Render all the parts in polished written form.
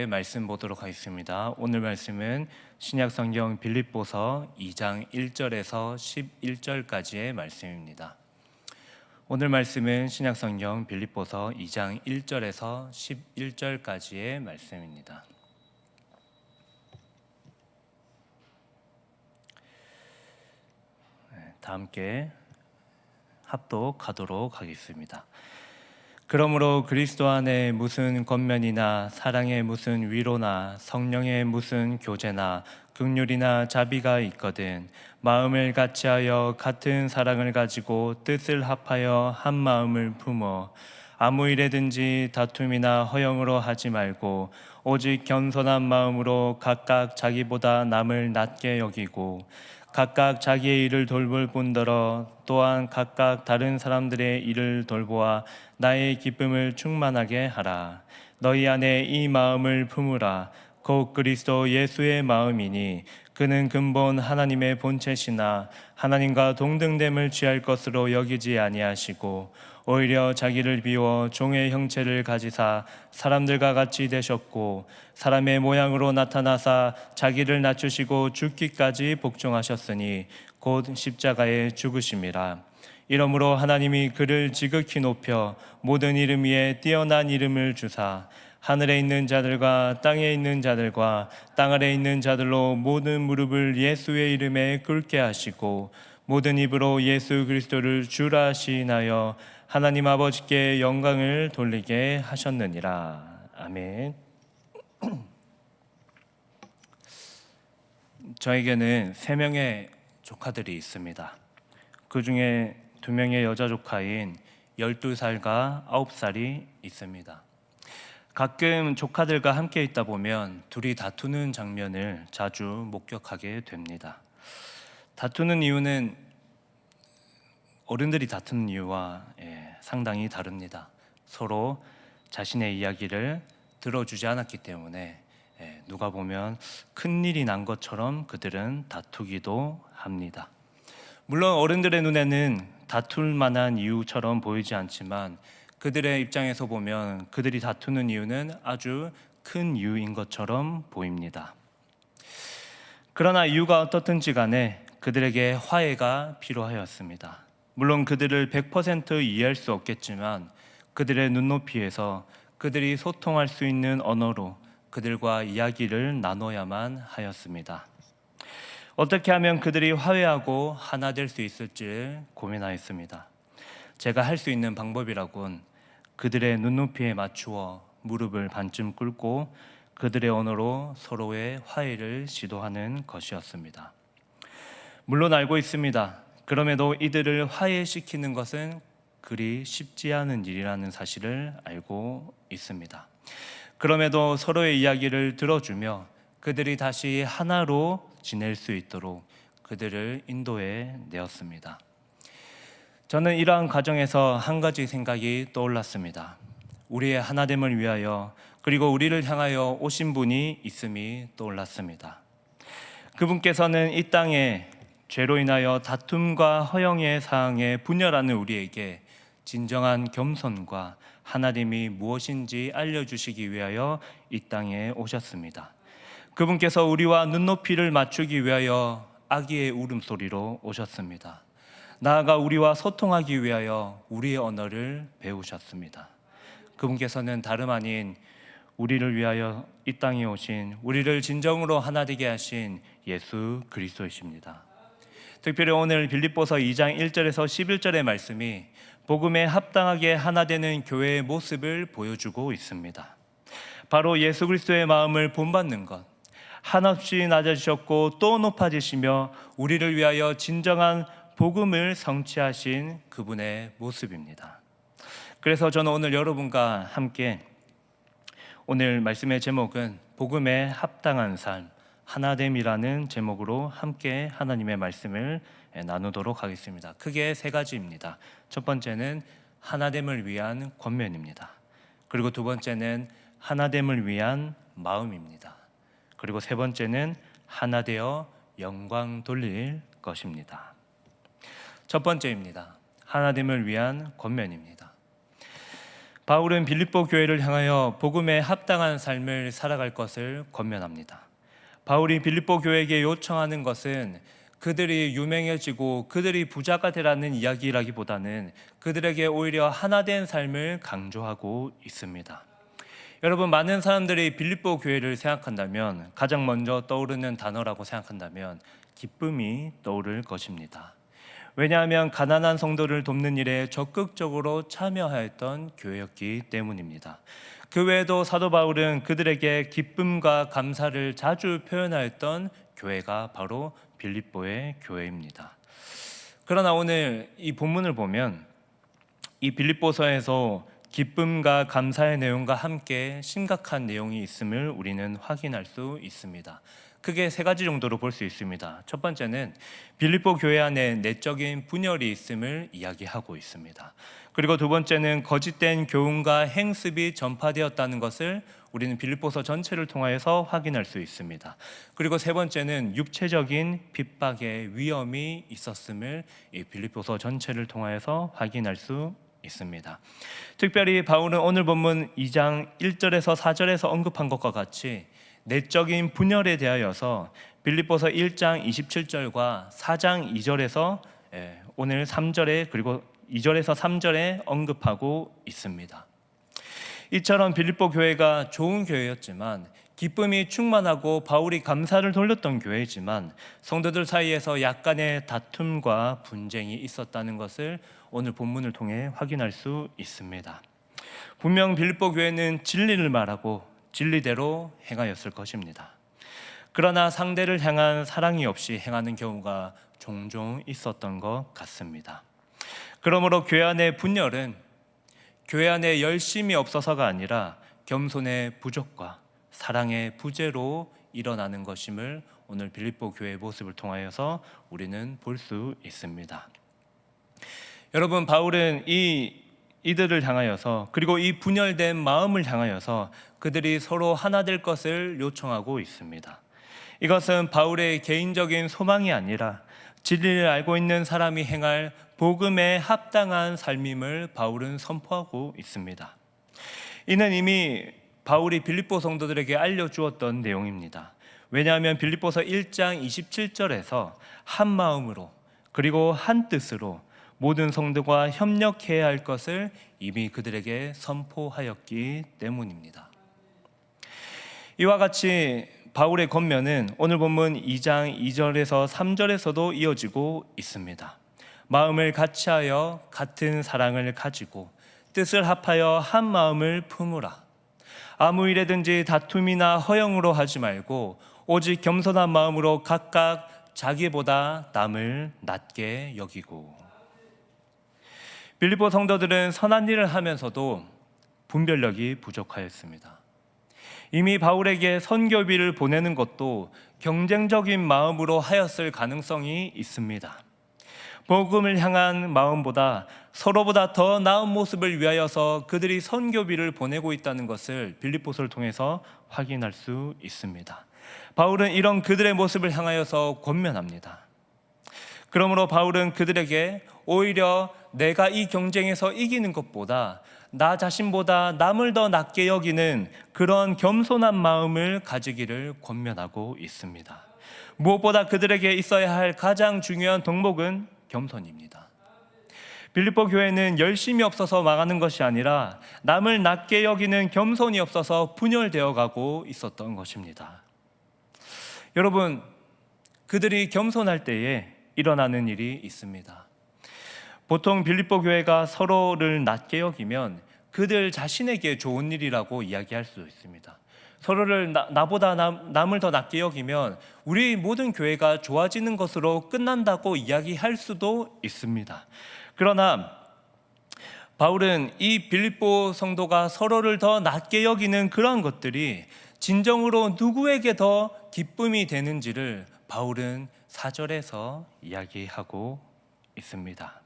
함께 말씀 보도록 하겠습니다. 오늘 말씀은 신약성경 빌립보서 2장 1절에서 11절까지의 말씀입니다. 오늘 말씀은 신약성경 빌립보서 2장 1절에서 11절까지의 말씀입니다. 다 함께 합독하도록 하겠습니다. 그러므로 그리스도 안에 무슨 권면이나 사랑의 무슨 위로나 성령의 무슨 교제나 긍휼이나 자비가 있거든 마음을 같이하여 같은 사랑을 가지고 뜻을 합하여 한 마음을 품어 아무 일에든지 다툼이나 허영으로 하지 말고 오직 겸손한 마음으로 각각 자기보다 남을 낮게 여기고 각각 자기의 일을 돌볼 뿐더러 또한 각각 다른 사람들의 일을 돌보아 나의 기쁨을 충만하게 하라. 너희 안에 이 마음을 품으라. 곧 그리스도 예수의 마음이니 그는 근본 하나님의 본체시나 하나님과 동등됨을 취할 것으로 여기지 아니하시고 오히려 자기를 비워 종의 형체를 가지사 사람들과 같이 되셨고 사람의 모양으로 나타나사 자기를 낮추시고 죽기까지 복종하셨으니 곧 십자가에 죽으심이라. 이러므로 하나님이 그를 지극히 높여 모든 이름 위에 뛰어난 이름을 주사 하늘에 있는 자들과 땅에 있는 자들과 땅 아래 있는 자들로 모든 무릎을 예수의 이름에 꿇게 하시고 모든 입으로 예수 그리스도를 주라 시인하여 하나님 아버지께 영광을 돌리게 하셨느니라. 아멘. 저에게는 3명의 조카들이 있습니다. 그 중에 2명의 여자 조카인 12살과 9살이 있습니다. 가끔 조카들과 함께 있다 보면 둘이 다투는 장면을 자주 목격하게 됩니다. 다투는 이유는 어른들이 다투는 이유와 상당히 다릅니다. 서로 자신의 이야기를 들어주지 않았기 때문에 누가 보면 큰일이 난 것처럼 그들은 다투기도 합니다. 물론 어른들의 눈에는 다툴 만한 이유처럼 보이지 않지만 그들의 입장에서 보면 그들이 다투는 이유는 아주 큰 이유인 것처럼 보입니다. 그러나 이유가 어떻든지 간에 그들에게 화해가 필요하였습니다. 물론 그들을 100% 이해할 수 없겠지만 그들의 눈높이에서 그들이 소통할 수 있는 언어로 그들과 이야기를 나눠야만 하였습니다. 어떻게 하면 그들이 화해하고 하나 될 수 있을지 고민하였습니다. 제가 할 수 있는 방법이라곤 그들의 눈높이에 맞추어 무릎을 반쯤 꿇고 그들의 언어로 서로의 화해를 시도하는 것이었습니다. 물론 알고 있습니다. 그럼에도 이들을 화해시키는 것은 그리 쉽지 않은 일이라는 사실을 알고 있습니다. 그럼에도 서로의 이야기를 들어주며 그들이 다시 하나로 지낼 수 있도록 그들을 인도해 내었습니다. 저는 이러한 과정에서 한 가지 생각이 떠올랐습니다. 우리의 하나됨을 위하여 그리고 우리를 향하여 오신 분이 있음이 떠올랐습니다. 그분께서는 이 땅에 죄로 인하여 다툼과 허영의 사항에 분열하는 우리에게 진정한 겸손과 하나됨이 무엇인지 알려주시기 위하여 이 땅에 오셨습니다. 그분께서 우리와 눈높이를 맞추기 위하여 아기의 울음소리로 오셨습니다. 나아가 우리와 소통하기 위하여 우리의 언어를 배우셨습니다. 그분께서는 다름 아닌 우리를 위하여 이 땅에 오신, 우리를 진정으로 하나 되게 하신 예수 그리스도이십니다. 특별히 오늘 빌립보서 2장 1절에서 11절의 말씀이 복음에 합당하게 하나 되는 교회의 모습을 보여주고 있습니다. 바로 예수 그리스도의 마음을 본받는 것, 한없이 낮아지셨고 또 높아지시며 우리를 위하여 진정한 복음을 성취하신 그분의 모습입니다. 그래서 저는 오늘 여러분과 함께 오늘 말씀의 제목은 복음에 합당한 삶, 하나됨이라는 제목으로 함께 하나님의 말씀을 나누도록 하겠습니다. 크게 3가지입니다. 첫 번째는 하나됨을 위한 권면입니다. 그리고 두 번째는 하나됨을 위한 마음입니다. 그리고 세 번째는 하나 되어 영광 돌릴 것입니다. 첫 번째입니다. 하나됨을 위한 권면입니다. 바울은 빌립보 교회를 향하여 복음에 합당한 삶을 살아갈 것을 권면합니다. 바울이 빌립보 교회에게 요청하는 것은 그들이 유명해지고 그들이 부자가 되라는 이야기라기보다는 그들에게 오히려 하나된 삶을 강조하고 있습니다. 여러분, 많은 사람들이 빌립보 교회를 생각한다면 가장 먼저 떠오르는 단어라고 생각한다면 기쁨이 떠오를 것입니다. 왜냐하면 가난한 성도를 돕는 일에 적극적으로 참여하였던 교회였기 때문입니다. 그 외에도 사도 바울은 그들에게 기쁨과 감사를 자주 표현하였던 교회가 바로 빌립보의 교회입니다. 그러나 오늘 이 본문을 보면 이 빌립보서에서 기쁨과 감사의 내용과 함께 심각한 내용이 있음을 우리는 확인할 수 있습니다. 크게 세 가지 정도로 볼 수 있습니다. 첫 번째는 빌립보 교회 안에 내적인 분열이 있음을 이야기하고 있습니다. 그리고 두 번째는 거짓된 교훈과 행습이 전파되었다는 것을 우리는 빌립보서 전체를 통하여서 확인할 수 있습니다. 그리고 세 번째는 육체적인 핍박의 위험이 있었음을 이 빌립보서 전체를 통하여서 확인할 수 있습니다. 특별히 바울은 오늘 본문 2장 1절에서 4절에서 언급한 것과 같이 내적인 분열에 대하여서 빌립보서 1장 27절과 4장 2절에서 오늘 3절에 그리고 2절에서 3절에 언급하고 있습니다. 이처럼 빌립보 교회가 좋은 교회였지만 기쁨이 충만하고 바울이 감사를 돌렸던 교회이지만 성도들 사이에서 약간의 다툼과 분쟁이 있었다는 것을 오늘 본문을 통해 확인할 수 있습니다. 분명 빌립보 교회는 진리를 말하고 진리대로 행하였을 것입니다. 그러나 상대를 향한 사랑이 없이 행하는 경우가 종종 있었던 것 같습니다. 그러므로 교회 안의 분열은 교회 안에 열심이 없어서가 아니라 겸손의 부족과 사랑의 부재로 일어나는 것임을 오늘 빌립보 교회의 모습을 통하여서 우리는 볼 수 있습니다. 여러분, 바울은 이들을 향하여서 그리고 이 분열된 마음을 향하여서 그들이 서로 하나 될 것을 요청하고 있습니다. 이것은 바울의 개인적인 소망이 아니라 진리를 알고 있는 사람이 행할 복음에 합당한 삶임을 바울은 선포하고 있습니다. 이는 이미 바울이 빌립보 성도들에게 알려주었던 내용입니다. 왜냐하면 빌립보서 1장 27절에서 한 마음으로 그리고 한 뜻으로 모든 성도가 협력해야 할 것을 이미 그들에게 선포하였기 때문입니다. 이와 같이 바울의 권면은 오늘 본문 2장 2절에서 3절에서도 이어지고 있습니다. 마음을 같이하여 같은 사랑을 가지고 뜻을 합하여 한 마음을 품으라. 아무 일에든지 다툼이나 허영으로 하지 말고 오직 겸손한 마음으로 각각 자기보다 남을 낮게 여기고. 빌립보 성도들은 선한 일을 하면서도 분별력이 부족하였습니다. 이미 바울에게 선교비를 보내는 것도 경쟁적인 마음으로 하였을 가능성이 있습니다. 복음을 향한 마음보다 서로보다 더 나은 모습을 위하여서 그들이 선교비를 보내고 있다는 것을 빌립보서를 통해서 확인할 수 있습니다. 바울은 이런 그들의 모습을 향하여서 권면합니다. 그러므로 바울은 그들에게 오히려 내가 이 경쟁에서 이기는 것보다 나 자신보다 남을 더 낮게 여기는 그런 겸손한 마음을 가지기를 권면하고 있습니다. 무엇보다 그들에게 있어야 할 가장 중요한 덕목은 겸손입니다. 빌립보 교회는 열심이 없어서 망하는 것이 아니라 남을 낮게 여기는 겸손이 없어서 분열되어 가고 있었던 것입니다. 여러분, 그들이 겸손할 때에 일어나는 일이 있습니다. 보통 빌립보 교회가 서로를 낮게 여기면 그들 자신에게 좋은 일이라고 이야기할 수 있습니다. 서로를 나보다 남을 더 낮게 여기면 우리 모든 교회가 좋아지는 것으로 끝난다고 이야기할 수도 있습니다. 그러나 바울은 이 빌립보 성도가 서로를 더 낮게 여기는 그러한 것들이 진정으로 누구에게 더 기쁨이 되는지를 바울은 4절에서 이야기하고 있습니다.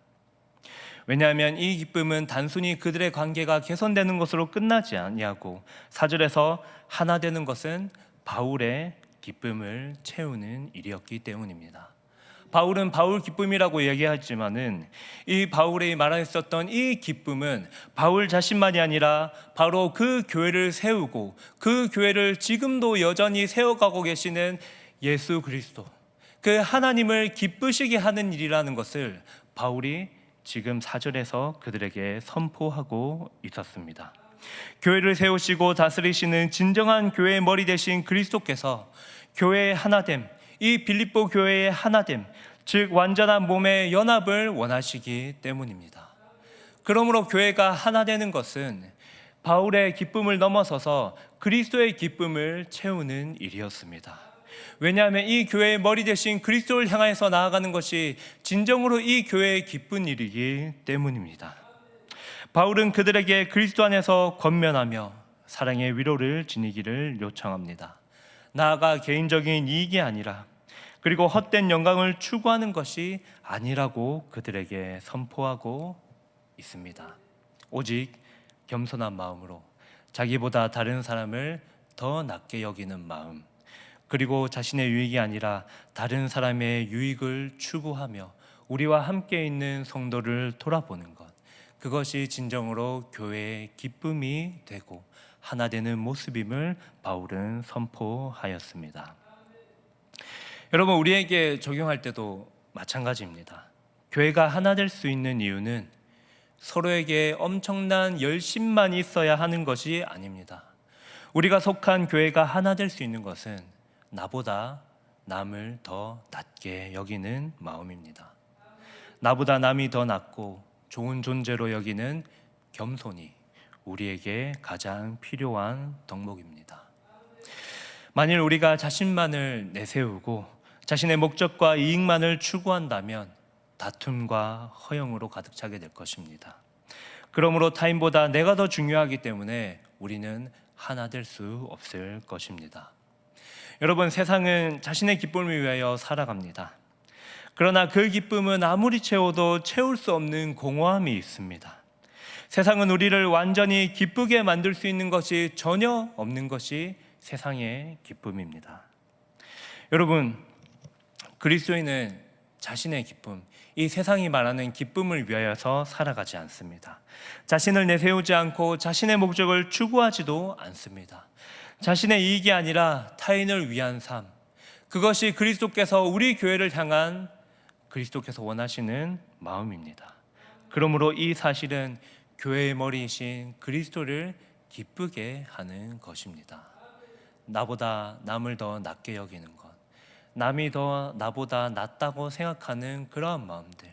왜냐하면 이 기쁨은 단순히 그들의 관계가 개선되는 것으로 끝나지 아니하고 4절에서 하나 되는 것은 바울의 기쁨을 채우는 일이었기 때문입니다. 바울은 바울 기쁨이라고 얘기하지만은 이 바울이 말했었던 이 기쁨은 바울 자신만이 아니라 바로 그 교회를 세우고 그 교회를 지금도 여전히 세워가고 계시는 예수 그리스도, 그 하나님을 기쁘시게 하는 일이라는 것을 바울이 지금 4절에서 그들에게 선포하고 있었습니다. 교회를 세우시고 다스리시는 진정한 교회의 머리 되신 그리스도께서 교회의 하나됨, 이 빌립보 교회의 하나됨, 즉 완전한 몸의 연합을 원하시기 때문입니다. 그러므로 교회가 하나 되는 것은 바울의 기쁨을 넘어서서 그리스도의 기쁨을 채우는 일이었습니다. 왜냐하면 이 교회의 머리 되신 그리스도를 향해서 나아가는 것이 진정으로 이 교회의 기쁜 일이기 때문입니다. 바울은 그들에게 그리스도 안에서 권면하며 사랑의 위로를 지니기를 요청합니다. 나아가 개인적인 이익이 아니라, 그리고 헛된 영광을 추구하는 것이 아니라고 그들에게 선포하고 있습니다. 오직 겸손한 마음으로 자기보다 다른 사람을 더 낮게 여기는 마음, 그리고 자신의 유익이 아니라 다른 사람의 유익을 추구하며 우리와 함께 있는 성도를 돌아보는 것, 그것이 진정으로 교회의 기쁨이 되고 하나 되는 모습임을 바울은 선포하였습니다. 여러분, 우리에게 적용할 때도 마찬가지입니다. 교회가 하나 될 수 있는 이유는 서로에게 엄청난 열심만 있어야 하는 것이 아닙니다. 우리가 속한 교회가 하나 될 수 있는 것은 나보다 남을 더 낮게 여기는 마음입니다. 나보다 남이 더 낫고 좋은 존재로 여기는 겸손이 우리에게 가장 필요한 덕목입니다. 만일 우리가 자신만을 내세우고 자신의 목적과 이익만을 추구한다면 다툼과 허영으로 가득 차게 될 것입니다. 그러므로 타인보다 내가 더 중요하기 때문에 우리는 하나 될 수 없을 것입니다. 여러분, 세상은 자신의 기쁨을 위하여 살아갑니다. 그러나 그 기쁨은 아무리 채워도 채울 수 없는 공허함이 있습니다. 세상은 우리를 완전히 기쁘게 만들 수 있는 것이 전혀 없는 것이 세상의 기쁨입니다. 여러분, 그리스도인은 자신의 기쁨, 이 세상이 말하는 기쁨을 위하여서 살아가지 않습니다. 자신을 내세우지 않고 자신의 목적을 추구하지도 않습니다. 자신의 이익이 아니라 타인을 위한 삶, 그것이 그리스도께서 우리 교회를 향한 그리스도께서 원하시는 마음입니다. 그러므로 이 사실은 교회의 머리이신 그리스도를 기쁘게 하는 것입니다. 나보다 남을 더 낮게 여기는 것, 남이 더 나보다 낫다고 생각하는 그러한 마음들,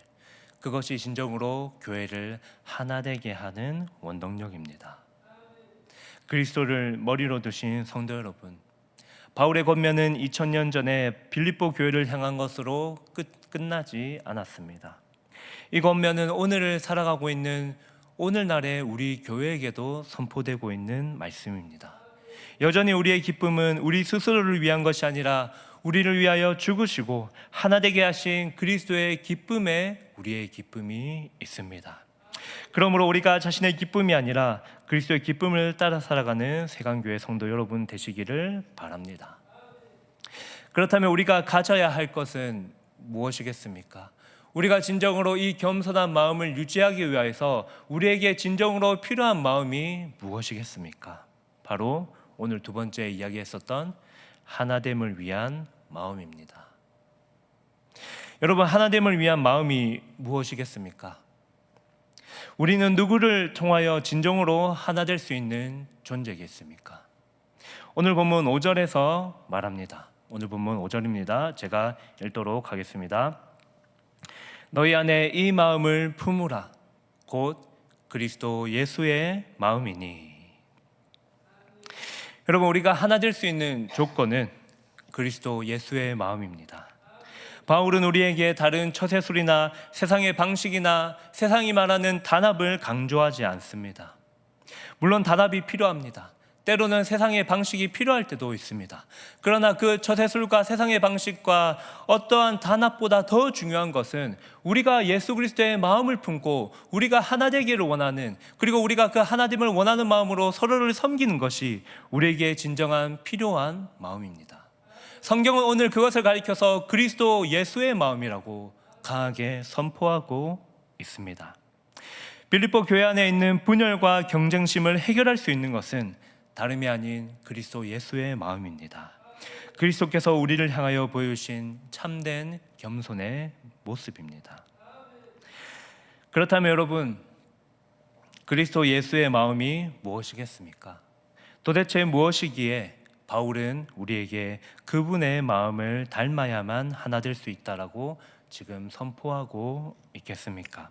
그것이 진정으로 교회를 하나 되게 하는 원동력입니다. 그리스도를 머리로 두신 성도 여러분, 바울의 권면은 2000년 전에 빌립보 교회를 향한 것으로 끝나지 않았습니다. 이 권면은 오늘을 살아가고 있는 오늘날의 우리 교회에게도 선포되고 있는 말씀입니다. 여전히 우리의 기쁨은 우리 스스로를 위한 것이 아니라 우리를 위하여 죽으시고 하나 되게 하신 그리스도의 기쁨에 우리의 기쁨이 있습니다. 그러므로 우리가 자신의 기쁨이 아니라 그리스도의 기쁨을 따라 살아가는 세강교회 성도 여러분 되시기를 바랍니다. 그렇다면 우리가 가져야 할 것은 무엇이겠습니까? 우리가 진정으로 이 겸손한 마음을 유지하기 위해서 우리에게 진정으로 필요한 마음이 무엇이겠습니까? 바로 오늘 두 번째 이야기했었던 하나됨을 위한 마음입니다. 여러분, 하나됨을 위한 마음이 무엇이겠습니까? 우리는 누구를 통하여 진정으로 하나 될 수 있는 존재겠습니까? 오늘 본문 5절에서 말합니다. 오늘 본문 5절입니다. 제가 읽도록 하겠습니다. 너희 안에 이 마음을 품으라. 곧 그리스도 예수의 마음이니. 여러분, 우리가 하나 될 수 있는 조건은 그리스도 예수의 마음입니다. 바울은 우리에게 다른 처세술이나 세상의 방식이나 세상이 말하는 단합을 강조하지 않습니다. 물론 단합이 필요합니다. 때로는 세상의 방식이 필요할 때도 있습니다. 그러나 그 처세술과 세상의 방식과 어떠한 단합보다 더 중요한 것은 우리가 예수 그리스도의 마음을 품고 우리가 하나 되기를 원하는, 그리고 우리가 그 하나됨을 원하는 마음으로 서로를 섬기는 것이 우리에게 진정한 필요한 마음입니다. 성경은 오늘 그것을 가리켜서 그리스도 예수의 마음이라고 강하게 선포하고 있습니다. 빌립보 교회 안에 있는 분열과 경쟁심을 해결할 수 있는 것은 다름이 아닌 그리스도 예수의 마음입니다. 그리스도께서 우리를 향하여 보여주신 참된 겸손의 모습입니다. 그렇다면 여러분, 그리스도 예수의 마음이 무엇이겠습니까? 도대체 무엇이기에 바울은 우리에게 그분의 마음을 닮아야만 하나 될 수 있다라고 지금 선포하고 있겠습니까?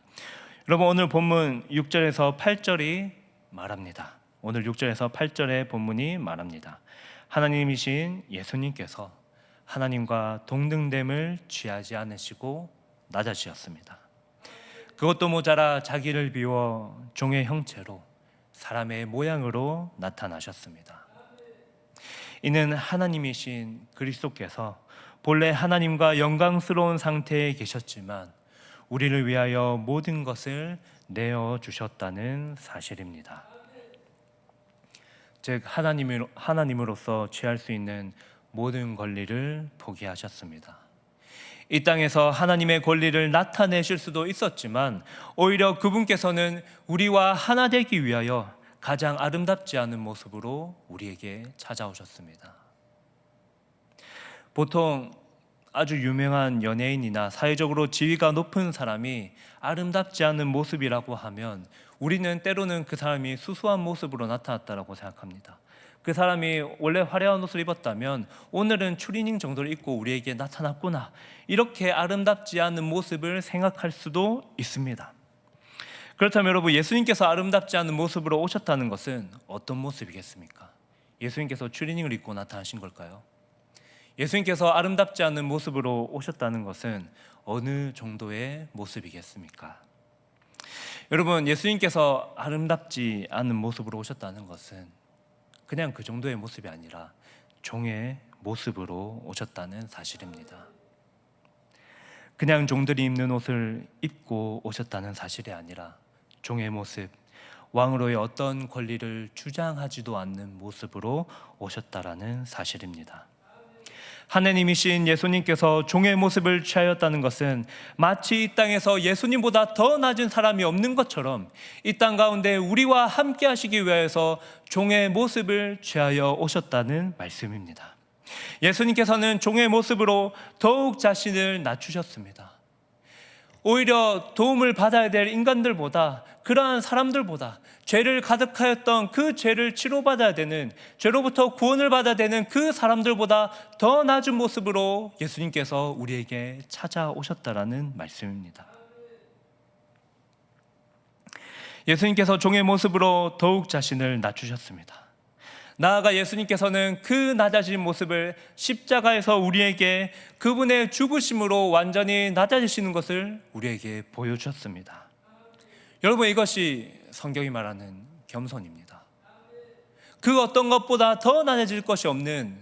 여러분, 오늘 본문 6절에서 8절이 말합니다. 오늘 6절에서 8절의 본문이 말합니다. 하나님이신 예수님께서 하나님과 동등됨을 취하지 않으시고 낮아지셨습니다. 그것도 모자라 자기를 비워 종의 형체로 사람의 모양으로 나타나셨습니다. 이는 하나님이신 그리스도께서 본래 하나님과 영광스러운 상태에 계셨지만 우리를 위하여 모든 것을 내어주셨다는 사실입니다. 즉 하나님으로서 취할 수 있는 모든 권리를 포기하셨습니다. 이 땅에서 하나님의 권리를 나타내실 수도 있었지만 오히려 그분께서는 우리와 하나 되기 위하여 가장 아름답지 않은 모습으로 우리에게 찾아오셨습니다. 보통 아주 유명한 연예인이나 사회적으로 지위가 높은 사람이 아름답지 않은 모습이라고 하면 우리는 때로는 그 사람이 수수한 모습으로 나타났다고 생각합니다. 그 사람이 원래 화려한 옷을 입었다면 오늘은 추리닝 정도를 입고 우리에게 나타났구나, 이렇게 아름답지 않은 모습을 생각할 수도 있습니다. 그렇다면 여러분, 예수님께서 아름답지 않은 모습으로 오셨다는 것은 어떤 모습이겠습니까? 예수님께서 추리닝을 입고 나타나신 걸까요? 예수님께서 아름답지 않은 모습으로 오셨다는 것은 어느 정도의 모습이겠습니까? 여러분, 예수님께서 아름답지 않은 모습으로 오셨다는 것은 그냥 그 정도의 모습이 아니라 종의 모습으로 오셨다는 사실입니다. 그냥 종들이 입는 옷을 입고 오셨다는 사실이 아니라 종의 모습, 왕으로의 어떤 권리를 주장하지도 않는 모습으로 오셨다라는 사실입니다. 하나님이신 예수님께서 종의 모습을 취하였다는 것은 마치 이 땅에서 예수님보다 더 낮은 사람이 없는 것처럼 이 땅 가운데 우리와 함께 하시기 위해서 종의 모습을 취하여 오셨다는 말씀입니다. 예수님께서는 종의 모습으로 더욱 자신을 낮추셨습니다. 오히려 도움을 받아야 될 인간들보다, 그러한 사람들보다, 죄를 가득하였던 그 죄를 치료받아야 되는, 죄로부터 구원을 받아야 되는 그 사람들보다 더 낮은 모습으로 예수님께서 우리에게 찾아오셨다라는 말씀입니다. 예수님께서 종의 모습으로 더욱 자신을 낮추셨습니다. 나아가 예수님께서는 그 낮아진 모습을 십자가에서 우리에게 그분의 죽으심으로 완전히 낮아지시는 것을 우리에게 보여주셨습니다. 여러분, 이것이 성경이 말하는 겸손입니다. 그 어떤 것보다 더 낮아질 것이 없는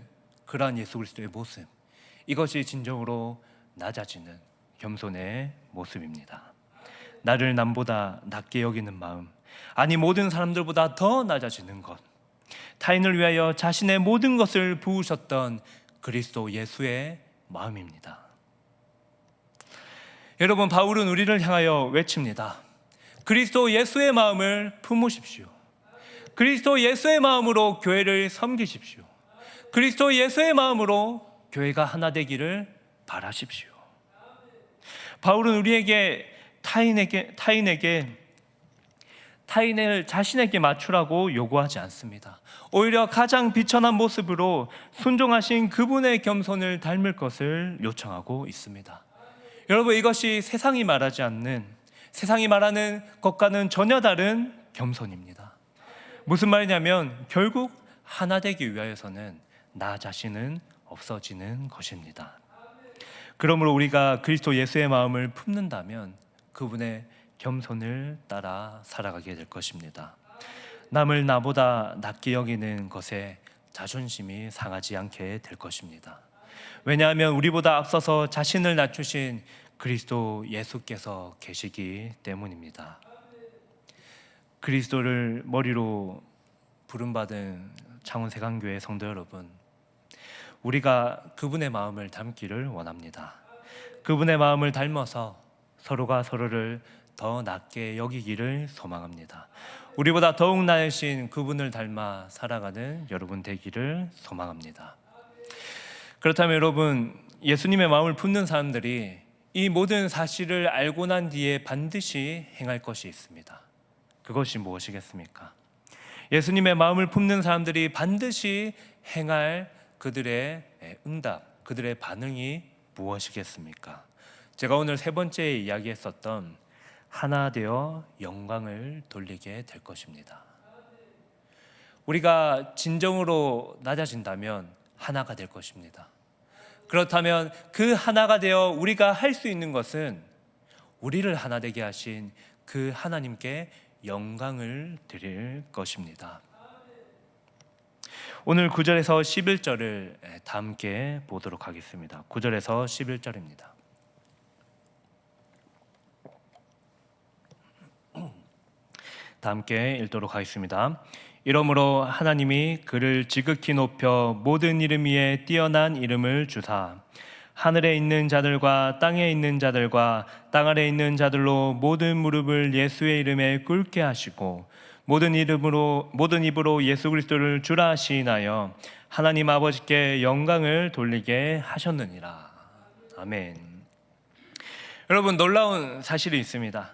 그러한 예수 그리스도의 모습, 이것이 진정으로 낮아지는 겸손의 모습입니다. 나를 남보다 낮게 여기는 마음, 아니 모든 사람들보다 더 낮아지는 것, 타인을 위하여 자신의 모든 것을 부으셨던 그리스도 예수의 마음입니다. 여러분, 바울은 우리를 향하여 외칩니다. 그리스도 예수의 마음을 품으십시오. 그리스도 예수의 마음으로 교회를 섬기십시오. 그리스도 예수의 마음으로 교회가 하나 되기를 바라십시오. 바울은 우리에게 타인을 자신에게 맞추라고 요구하지 않습니다. 오히려 가장 비천한 모습으로 순종하신 그분의 겸손을 닮을 것을 요청하고 있습니다. 여러분, 이것이 세상이 말하는 것과는 전혀 다른 겸손입니다. 무슨 말이냐면 결국 하나 되기 위하여서는 나 자신은 없어지는 것입니다. 그러므로 우리가 그리스도 예수의 마음을 품는다면 그분의 겸손을 따라 살아가게 될 것입니다. 남을 나보다 낮게 여기는 것에 자존심이 상하지 않게 될 것입니다. 왜냐하면 우리보다 앞서서 자신을 낮추신 그리스도 예수께서 계시기 때문입니다. 그리스도를 머리로 부름받은 창원세강교회 성도 여러분, 우리가 그분의 마음을 닮기를 원합니다. 그분의 마음을 닮아서 서로가 서로를 더 낫게 여기기를 소망합니다. 우리보다 더욱 나으신 그분을 닮아 살아가는 여러분 되기를 소망합니다. 그렇다면 여러분, 예수님의 마음을 품는 사람들이 이 모든 사실을 알고 난 뒤에 반드시 행할 것이 있습니다. 그것이 무엇이겠습니까? 예수님의 마음을 품는 사람들이 반드시 행할 그들의 응답, 그들의 반응이 무엇이겠습니까? 제가 오늘 세 번째 이야기했었던 하나 되어 영광을 돌리게 될 것입니다. 우리가 진정으로 낮아진다면 하나가 될 것입니다. 그렇다면 그 하나가 되어 우리가 할 수 있는 것은 우리를 하나 되게 하신 그 하나님께 영광을 드릴 것입니다. 오늘 9절에서 11절을 다 함께 보도록 하겠습니다. 9절에서 11절입니다. 다 함께 읽도록 하겠습니다. 이러므로 하나님이 그를 지극히 높여 모든 이름 위에 뛰어난 이름을 주사 하늘에 있는 자들과 땅에 있는 자들과 땅 아래에 있는 자들로 모든 무릎을 예수의 이름에 꿇게 하시고 모든 입으로 예수 그리스도를 주라 하시나여 하나님 아버지께 영광을 돌리게 하셨느니라. 아멘. 여러분, 놀라운 사실이 있습니다.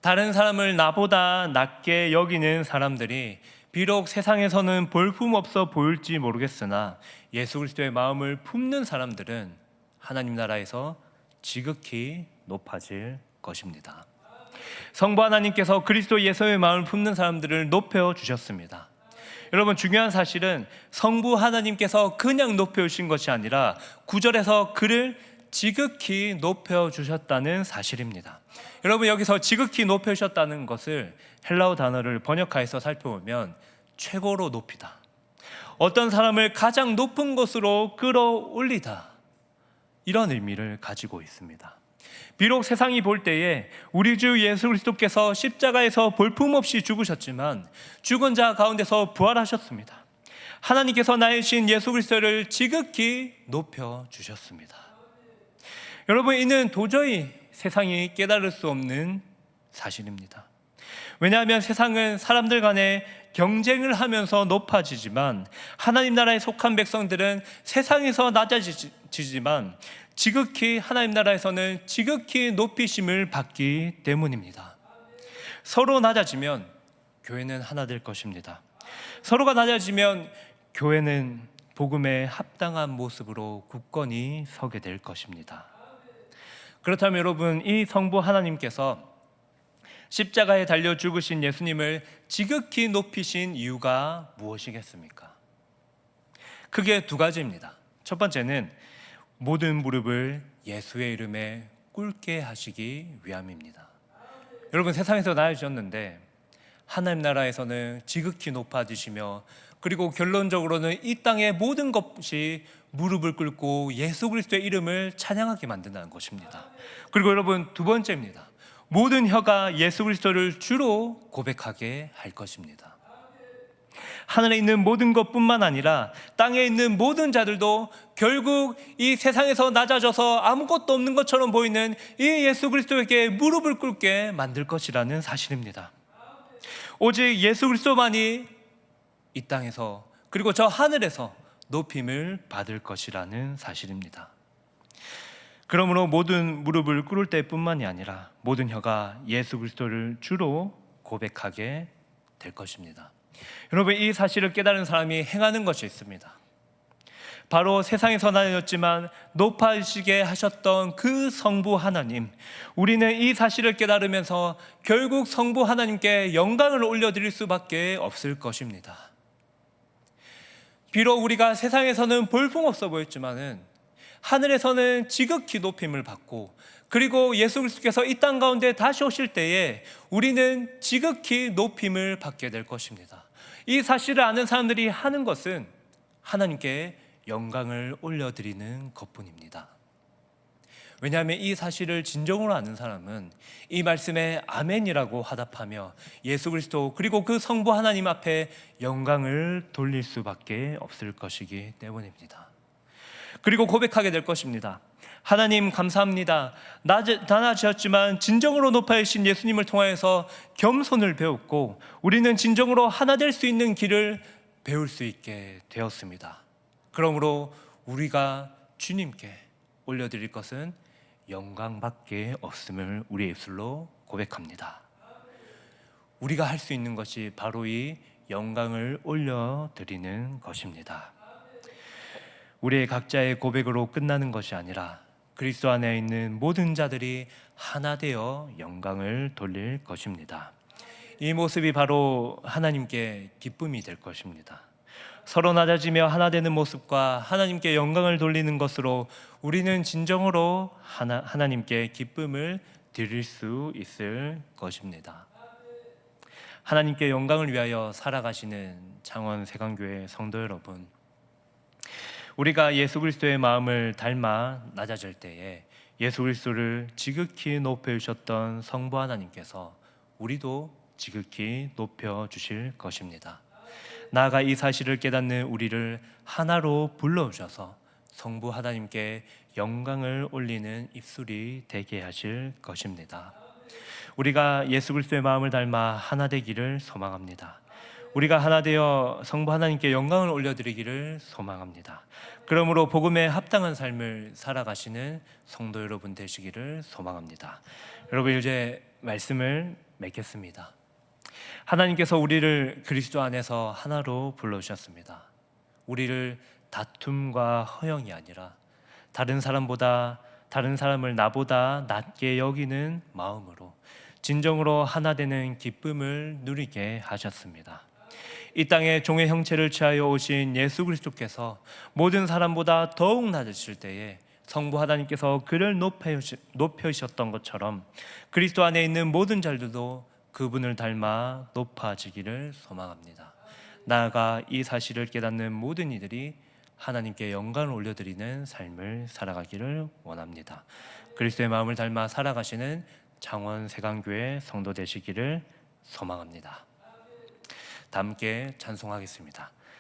다른 사람을 나보다 낮게 여기는 사람들이 비록 세상에서는 볼품없어 보일지 모르겠으나 예수 그리스도의 마음을 품는 사람들은 하나님 나라에서 지극히 높아질 것입니다. 성부 하나님께서 그리스도 예수의 마음을 품는 사람들을 높여주셨습니다. 여러분, 중요한 사실은 성부 하나님께서 그냥 높여주신 것이 아니라 9절에서 그를 지극히 높여주셨다는 사실입니다. 여러분, 여기서 지극히 높여주셨다는 것을 헬라어 단어를 번역하여서 살펴보면 최고로 높이다, 어떤 사람을 가장 높은 곳으로 끌어올리다, 이런 의미를 가지고 있습니다. 비록 세상이 볼 때에 우리 주 예수 그리스도께서 십자가에서 볼품없이 죽으셨지만 죽은 자 가운데서 부활하셨습니다. 하나님께서 나이신 예수 그리스도를 지극히 높여주셨습니다. 여러분, 이는 도저히 세상이 깨달을 수 없는 사실입니다. 왜냐하면 세상은 사람들 간에 경쟁을 하면서 높아지지만 하나님 나라에 속한 백성들은 세상에서 낮아지지만 지극히 하나님 나라에서는 지극히 높이심을 받기 때문입니다. 서로 낮아지면 교회는 하나 될 것입니다. 서로가 낮아지면 교회는 복음에 합당한 모습으로 굳건히 서게 될 것입니다. 그렇다면 여러분, 이 성부 하나님께서 십자가에 달려 죽으신 예수님을 지극히 높이신 이유가 무엇이겠습니까? 크게 두 가지입니다. 첫 번째는 모든 무릎을 예수의 이름에 꿇게 하시기 위함입니다. 여러분, 세상에서 나아지셨는데 하나님 나라에서는 지극히 높아지시며 그리고 결론적으로는 이 땅의 모든 것이 무릎을 꿇고 예수 그리스도의 이름을 찬양하게 만든다는 것입니다. 그리고 여러분, 두 번째입니다. 모든 혀가 예수 그리스도를 주로 고백하게 할 것입니다. 하늘에 있는 모든 것뿐만 아니라 땅에 있는 모든 자들도 결국 이 세상에서 낮아져서 아무것도 없는 것처럼 보이는 이 예수 그리스도에게 무릎을 꿇게 만들 것이라는 사실입니다. 오직 예수 그리스도만이 이 땅에서 그리고 저 하늘에서 높임을 받을 것이라는 사실입니다. 그러므로 모든 무릎을 꿇을 때뿐만이 아니라 모든 혀가 예수 그리스도를 주로 고백하게 될 것입니다. 여러분, 이 사실을 깨달은 사람이 행하는 것이 있습니다. 바로 세상에서 나뉘었지만 높아지게 하셨던 그 성부 하나님, 우리는 이 사실을 깨달으면서 결국 성부 하나님께 영광을 올려드릴 수밖에 없을 것입니다. 비록 우리가 세상에서는 볼품없어 보였지만은 하늘에서는 지극히 높임을 받고 그리고 예수 그리스도께서 이 땅 가운데 다시 오실 때에 우리는 지극히 높임을 받게 될 것입니다. 이 사실을 아는 사람들이 하는 것은 하나님께 영광을 올려드리는 것뿐입니다. 왜냐하면 이 사실을 진정으로 아는 사람은 이 말씀에 아멘이라고 화답하며 예수 그리스도 그리고 그 성부 하나님 앞에 영광을 돌릴 수밖에 없을 것이기 때문입니다. 그리고 고백하게 될 것입니다. 하나님 감사합니다. 낮아지었지만 진정으로 높아지신 예수님을 통하여서 겸손을 배웠고 우리는 진정으로 하나 될 수 있는 길을 배울 수 있게 되었습니다. 그러므로 우리가 주님께 올려드릴 것은 영광밖에 없음을 우리의 입술로 고백합니다. 우리가 할 수 있는 것이 바로 이 영광을 올려드리는 것입니다. 우리의 각자의 고백으로 끝나는 것이 아니라 그리스도 안에 있는 모든 자들이 하나 되어 영광을 돌릴 것입니다. 이 모습이 바로 하나님께 기쁨이 될 것입니다. 서로 낮아지며 하나 되는 모습과 하나님께 영광을 돌리는 것으로 우리는 진정으로 하나님께 기쁨을 드릴 수 있을 것입니다. 하나님께 영광을 위하여 살아가시는 창원 세강교회 성도 여러분, 우리가 예수 그리스도의 마음을 닮아 낮아질 때에 예수 그리스도를 지극히 높여주셨던 성부 하나님께서 우리도 지극히 높여주실 것입니다. 나아가 이 사실을 깨닫는 우리를 하나로 불러주셔서 성부 하나님께 영광을 올리는 입술이 되게 하실 것입니다. 우리가 예수 그리스도의 마음을 닮아 하나 되기를 소망합니다. 우리가 하나 되어 성부 하나님께 영광을 올려드리기를 소망합니다. 그러므로 복음에 합당한 삶을 살아가시는 성도 여러분 되시기를 소망합니다. 여러분, 이제 말씀을 맺겠습니다. 하나님께서 우리를 그리스도 안에서 하나로 불러주셨습니다. 우리를 다툼과 허영이 아니라 다른 사람을 나보다 낮게 여기는 마음으로 진정으로 하나 되는 기쁨을 누리게 하셨습니다. 이 땅에 종의 형체를 취하여 오신 예수 그리스도께서 모든 사람보다 더욱 낮으실 때에 성부 하나님께서 그를 높여주셨던 것처럼 그리스도 안에 있는 모든 자들도 그분을 닮아 높아지기를 소망합니다. 나아가 이 사실을 깨닫는 모든 이들이 하나님께 영광을 올려드리는 삶을 살아가기를 원합니다. 그리스도의 마음을 닮아 살아가시는 창원 세강교회 성도 되시기를 소망합니다. 다 함께 찬송하겠습니다.